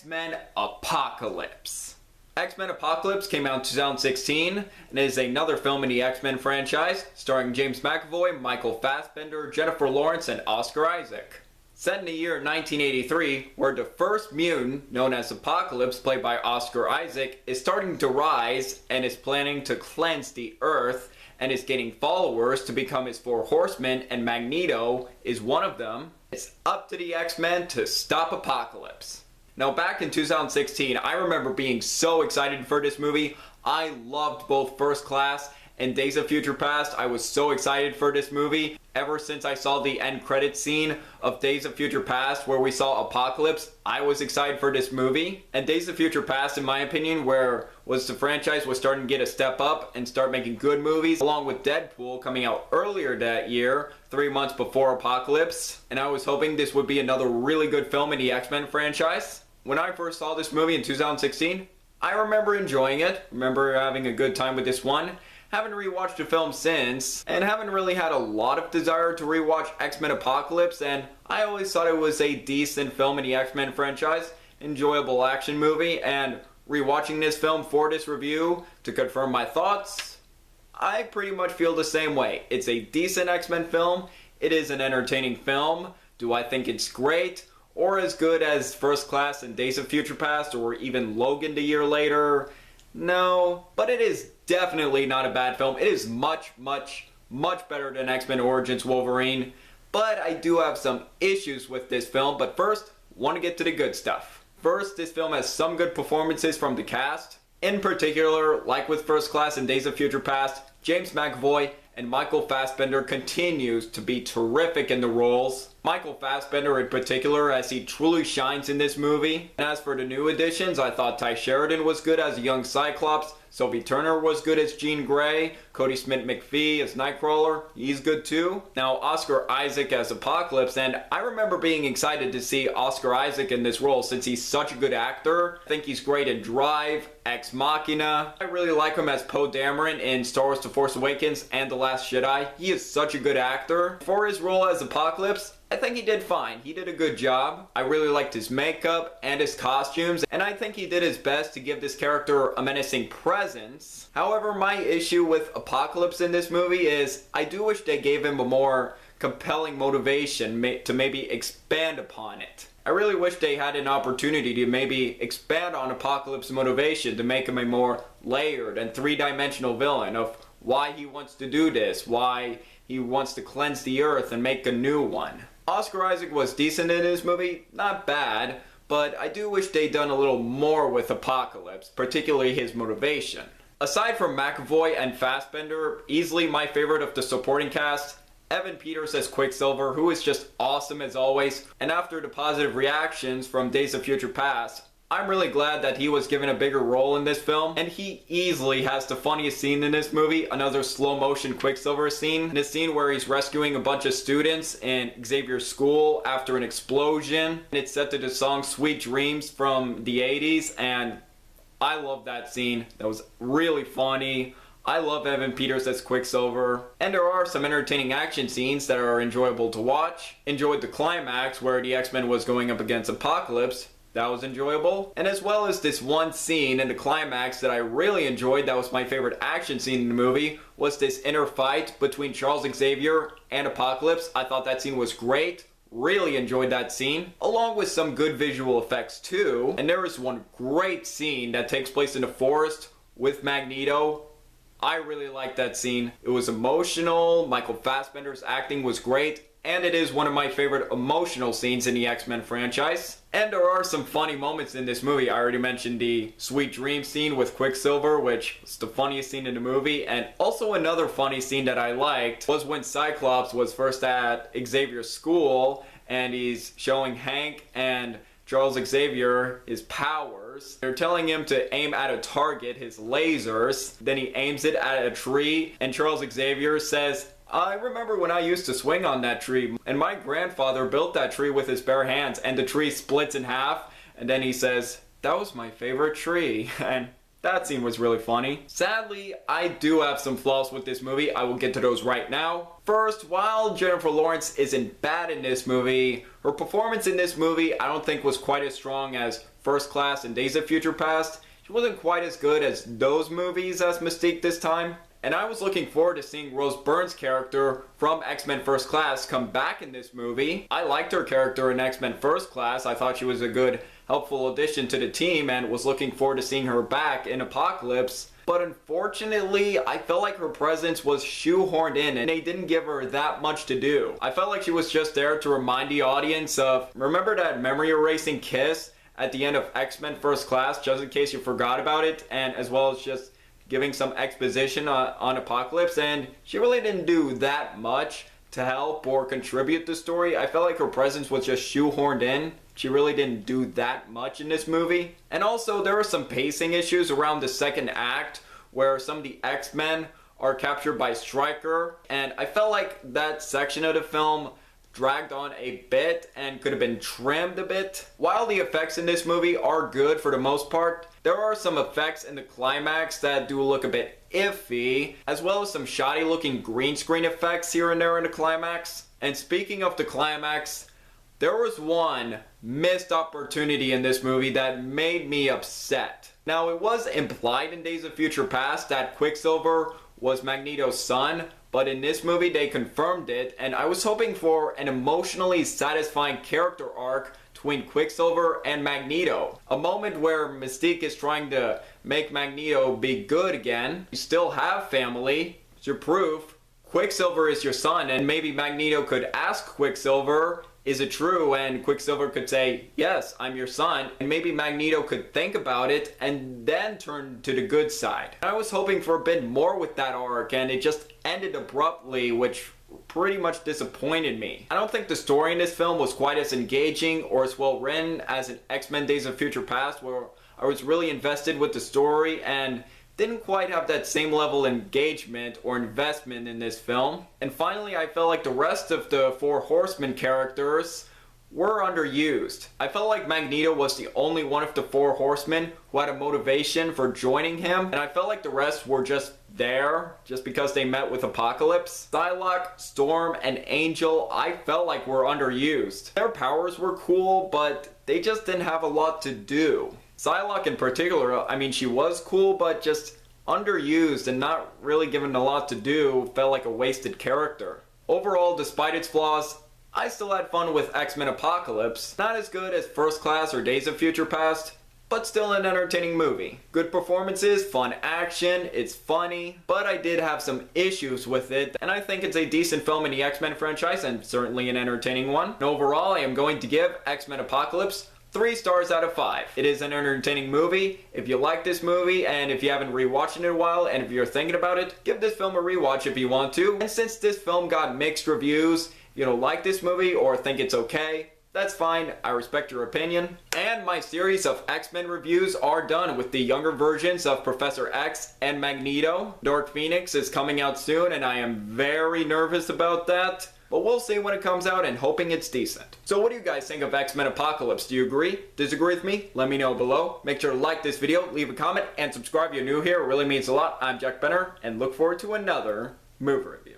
X-Men Apocalypse. X-Men Apocalypse came out in 2016 and is another film in the X-Men franchise starring James McAvoy, Michael Fassbender, Jennifer Lawrence, and Oscar Isaac. Set in the year 1983, where the first mutant, known as Apocalypse, played by Oscar Isaac, is starting to rise and is planning to cleanse the Earth and is getting followers to become his four horsemen, and Magneto is one of them. It's up to the X-Men to stop Apocalypse. Now, back in 2016, I remember being so excited for this movie. I loved both First Class and Days of Future Past. I was so excited for this movie. Ever since I saw the end credits scene of Days of Future Past where we saw Apocalypse, I was excited for this movie. And Days of Future Past, in my opinion, where the franchise was starting to get a step up and start making good movies, along with Deadpool coming out earlier that year, 3 months before Apocalypse. And I was hoping this would be another really good film in the X-Men franchise. When I first saw this movie in 2016, I remember enjoying it, remember having a good time with this one. Haven't rewatched the film since, and haven't really had a lot of desire to rewatch X-Men Apocalypse, and I always thought it was a decent film in the X-Men franchise, enjoyable action movie, and rewatching this film for this review to confirm my thoughts, I pretty much feel the same way. It's a decent X-Men film, it is an entertaining film. Do I think it's great? Or as good as First Class and Days of Future Past, or even Logan the year later? No, but it is definitely not a bad film. It is much better than X-Men Origins Wolverine, but I do have some issues with this film. But first, want to get to the good stuff. First, this film has some good performances from the cast. In particular, like with First Class and Days of Future Past, James McAvoy and Michael Fassbender continues to be terrific in the roles. Michael Fassbender in particular, as he truly shines in this movie. And as for the new additions, I thought Ty Sheridan was good as a young Cyclops, Sophie Turner was good as Jean Grey, Cody Smith-McPhee as Nightcrawler, he's good too. Now Oscar Isaac as Apocalypse, and I remember being excited to see Oscar Isaac in this role since he's such a good actor. I think he's great in Drive, Ex Machina. I really like him as Poe Dameron in Star Wars The Force Awakens and The Last Jedi. He is such a good actor. For his role as Apocalypse, I think he did fine. He did a good job. I really liked his makeup and his costumes, and I think he did his best to give this character a menacing presence. However, my issue with Apocalypse in this movie is I do wish they gave him a more compelling motivation to maybe expand upon it. I really wish they had an opportunity to maybe expand on Apocalypse's motivation to make him a more layered and three-dimensional villain of why he wants to do this, why he wants to cleanse the earth and make a new one. Oscar Isaac was decent in this movie, not bad, but I do wish they'd done a little more with Apocalypse, particularly his motivation. Aside from McAvoy and Fassbender, easily my favorite of the supporting cast, Evan Peters as Quicksilver, who is just awesome as always, and after the positive reactions from Days of Future Past, I'm really glad that he was given a bigger role in this film, and he easily has the funniest scene in this movie, another slow motion Quicksilver scene. In a scene where he's rescuing a bunch of students in Xavier's school after an explosion. And it's set to the song Sweet Dreams from the 80s, and I love that scene. That was really funny. I love Evan Peters as Quicksilver. And there are some entertaining action scenes that are enjoyable to watch. Enjoyed the climax where the X-Men was going up against Apocalypse. That was enjoyable. And as well as this one scene in the climax that I really enjoyed, that was my favorite action scene in the movie, was this inner fight between Charles Xavier and Apocalypse. I thought that scene was great. Really enjoyed that scene, along with some good visual effects too. And there is one great scene that takes place in the forest with Magneto. I really liked that scene. It was emotional, Michael Fassbender's acting was great, and it is one of my favorite emotional scenes in the X-Men franchise. And there are some funny moments in this movie. I already mentioned the Sweet Dream scene with Quicksilver, which was the funniest scene in the movie. And also another funny scene that I liked was when Cyclops was first at Xavier's school and he's showing Hank and Charles Xavier his powers. They're telling him to aim at a target, his lasers. Then he aims it at a tree and Charles Xavier says, I remember when I used to swing on that tree, and my grandfather built that tree with his bare hands, and the tree splits in half, and then he says, that was my favorite tree. And That scene was really funny. Sadly, I do have some flaws with this movie. I will get to those right now. First, while Jennifer Lawrence isn't bad in this movie, her performance in this movie I don't think was quite as strong as First Class and Days of Future Past. She wasn't quite as good as those movies as Mystique this time. And I was looking forward to seeing Rose Byrne's character from X-Men First Class come back in this movie. I liked her character in X-Men First Class. I thought she was a good, helpful addition to the team and was looking forward to seeing her back in Apocalypse. But unfortunately, I felt like her presence was shoehorned in and they didn't give her that much to do. I felt like she was just there to remind the audience of, remember that memory erasing kiss at the end of X-Men First Class, just in case you forgot about it, and as well as just giving some exposition on Apocalypse, and she really didn't do that much to help or contribute to the story. I felt like her presence was just shoehorned in. She really didn't do that much in this movie. And also, there are some pacing issues around the second act where some of the X-Men are captured by Stryker, and I felt like that section of the film dragged on a bit and could have been trimmed a bit. While the effects in this movie are good for the most part, there are some effects in the climax that do look a bit iffy, as well as some shoddy looking green screen effects here and there in the climax. And speaking of the climax, there was one missed opportunity in this movie that made me upset. Now, it was implied in Days of Future Past that Quicksilver was Magneto's son, but in this movie they confirmed it, and I was hoping for an emotionally satisfying character arc between Quicksilver and Magneto. A moment where Mystique is trying to make Magneto be good again. You still have family. It's your proof. Quicksilver is your son, and maybe Magneto could ask Quicksilver, is it true? And Quicksilver could say, yes, I'm your son. And maybe Magneto could think about it and then turn to the good side. I was hoping for a bit more with that arc, and it just ended abruptly, which pretty much disappointed me. I don't think the story in this film was quite as engaging or as well written as in X-Men Days of Future Past, where I was really invested with the story and didn't quite have that same level of engagement or investment in this film. And finally, I felt like the rest of the Four Horsemen characters were underused. I felt like Magneto was the only one of the Four Horsemen who had a motivation for joining him, and I felt like the rest were just there just because they met with Apocalypse. Psylocke, Storm, and Angel I felt like were underused. Their powers were cool, but they just didn't have a lot to do. Psylocke in particular, I mean, she was cool, but just underused and not really given a lot to do. Felt like a wasted character. Overall, despite its flaws, I still had fun with X-Men Apocalypse. Not as good as First Class or Days of Future Past, but still an entertaining movie. Good performances, fun action, it's funny, but I did have some issues with it, and I think it's a decent film in the X-Men franchise and certainly an entertaining one. And overall, I am going to give X-Men Apocalypse 3 stars out of 5. It is an entertaining movie. If you like this movie, and if you haven't rewatched it in a while, and if you're thinking about it, give this film a rewatch if you want to. And since this film got mixed reviews, if you don't like this movie or think it's okay, that's fine. I respect your opinion. And my series of X-Men reviews are done with the younger versions of Professor X and Magneto. Dark Phoenix is coming out soon, and I am very nervous about that. But we'll see when it comes out, and hoping it's decent. So what do you guys think of X-Men Apocalypse? Do you agree? Disagree with me? Let me know below. Make sure to like this video, leave a comment, and subscribe if you're new here. It really means a lot. I'm Jack Benner, and look forward to another movie review.